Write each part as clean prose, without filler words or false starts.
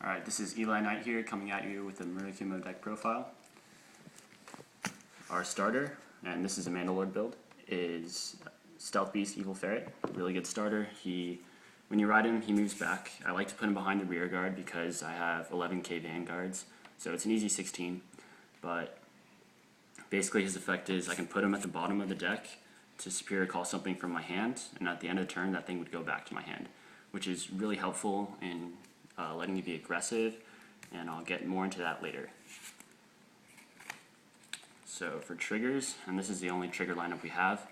Alright, this is Eli Knight here, coming at you with a Murakumo deck profile. Our starter, and this is a Mandala build, is Stealth Beast Evil Ferret. Really good starter. When you ride him, he moves back. I like to put him behind the rear guard because I have 11k vanguards, so it's an easy 16. But basically his effect is I can put him at the bottom of the deck to superior call something from my hand, and at the end of the turn that thing would go back to my hand, which is really helpful in letting you be aggressive, and I'll get more into that later. So for triggers, and this is the only trigger lineup we have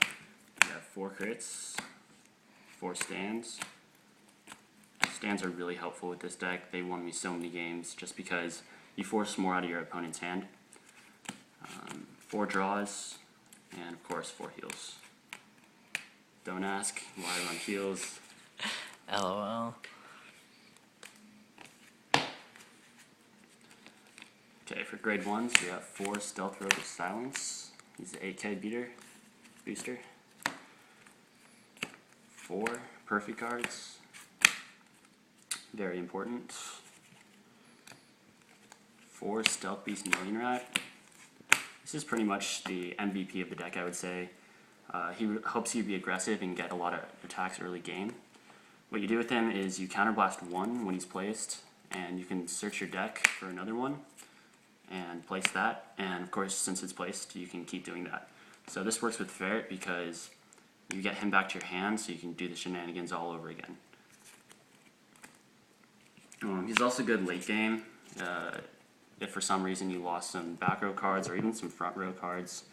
4 crits, 4 stands. Stands are really helpful with this deck. They won me so many games just because you force more out of your opponent's hand. 4 draws, and of course 4 heals. Don't ask why I run heals. LOL. Okay, for grade 1s, we have 4 Stealth Rogue of Silence. He's the 8k booster. 4 Perfect Guards. Very important. 4 Stealth Beast Million Rat. This is pretty much the MVP of the deck, I would say. He helps you be aggressive and get a lot of attacks early game. What you do with him is you counterblast 1 when he's placed, and you can search your deck for another one and place that, and of course since it's placed you can keep doing that. So this works with Ferret because you get him back to your hand so you can do the shenanigans all over again. He's also good late game. If for some reason you lost some back row cards or even some front row cards,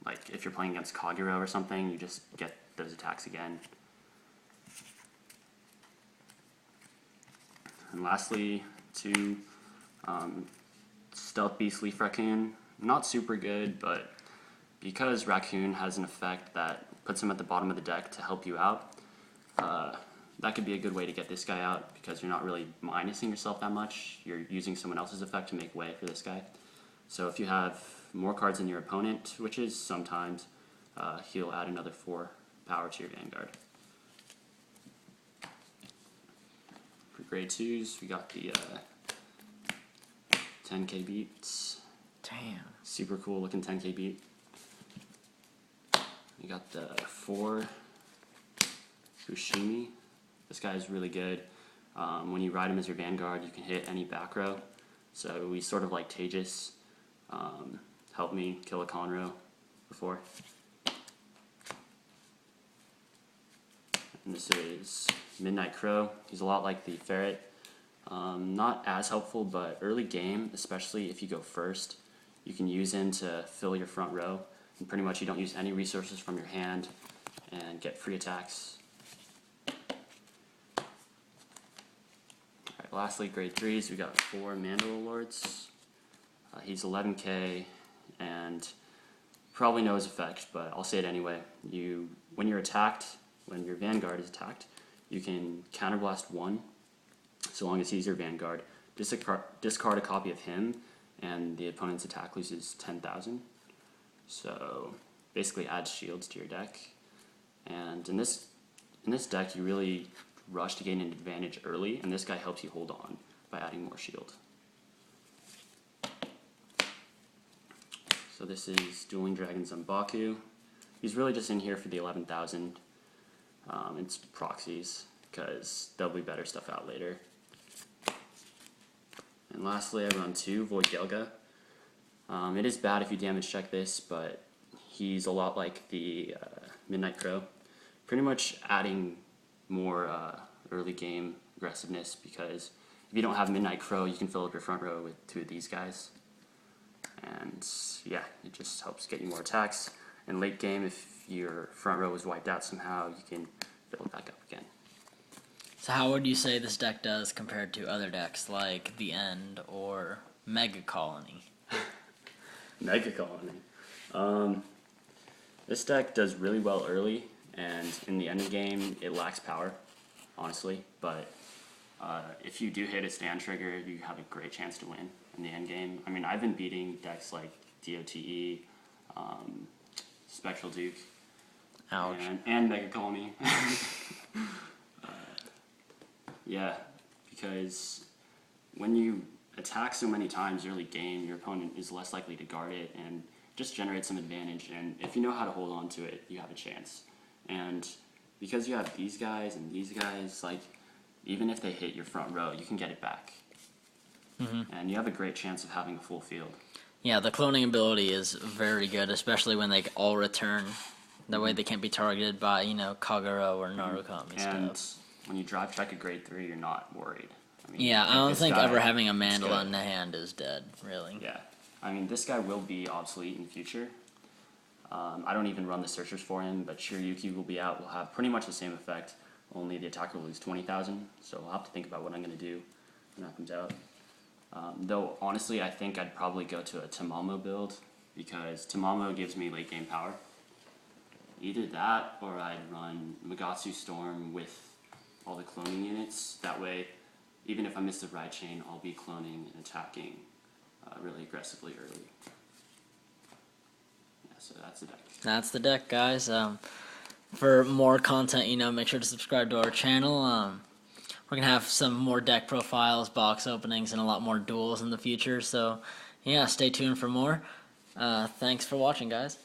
like if you're playing against Kagero or something, you just get those attacks again. And lastly, 2 Stealth Beast Leaf Raccoon. Not super good, but because Raccoon has an effect that puts him at the bottom of the deck to help you out, that could be a good way to get this guy out because you're not really minusing yourself that much. You're using someone else's effect to make way for this guy. So if you have more cards than your opponent, which is sometimes, he'll add another 4 power to your vanguard. For grade 2s, we got the 10k beats. Damn. Super cool looking 10k beat. We got the 4 FUSHIMI. This guy is really good. When you ride him as your vanguard, you can hit any back row. So we sort of like Tejas. Helped me kill a Conroe before. And this is Midnight Crow. He's a lot like the Ferret. Not as helpful, but early game, especially if you go first, you can use him to fill your front row, and pretty much you don't use any resources from your hand and get free attacks. Alright, lastly, grade 3s, we got 4 Mandala Lords. He's 11k, and probably know his effect, but I'll say it anyway. When you're attacked, when your vanguard is attacked, you can counterblast 1, so long as he's your vanguard, discard a copy of him, and the opponent's attack loses 10,000. So basically adds shields to your deck. And in this deck, you really rush to gain an advantage early, and this guy helps you hold on by adding more shield. So this is Dueling Dragon ZANBAKU. He's really just in here for the 11,000. It's proxies, because there'll be better stuff out later. And lastly, I run 2 Voidgelga. It is bad if you damage check this, but he's a lot like the Midnight Crow. Pretty much adding more early game aggressiveness, because if you don't have Midnight Crow, you can fill up your front row with 2 of these guys. And yeah, it just helps get you more attacks. In late game, if your front row was wiped out somehow, you can fill it back up again. So how would you say this deck does compared to other decks like The End or Megacolony? Megacolony. This deck does really well early, and in the end game, it lacks power, honestly. But if you do hit a stand trigger, you have a great chance to win in the end game. I mean, I've been beating decks like DotE, Spectral Duke, and Megacolony. Yeah, because when you attack so many times early game, your opponent is less likely to guard it and just generate some advantage. And if you know how to hold on to it, you have a chance. And because you have these guys and these guys, like, even if they hit your front row, you can get it back. And you have a great chance of having a full field. Yeah, the cloning ability is very good, especially when they all return. That way they can't be targeted by, Kagura or Narukami And stuff. when you drive check a grade 3, you're not worried. I mean, Yeah, I don't this think guy ever having a is Mandala good. in the hand is dead, really. Yeah, I mean, this guy will be obsolete in the future. I don't even run the searchers for him, but Shiryuki will be out. Will have pretty much the same effect, only the attacker will lose 20,000. So I'll have to think about what I'm going to do when that comes out. Though, honestly, I think I'd probably go to a Tamamo build, because Tamamo gives me late game power. Either that, or I'd run Magatsu Storm with all the cloning units. That way, even if I miss the ride chain, I'll be cloning and attacking really aggressively early. Yeah, so that's the deck. That's the deck, guys. For more content, make sure to subscribe to our channel. We're going to have some more deck profiles, box openings, and a lot more duels in the future. So, yeah, stay tuned for more. Thanks for watching, guys.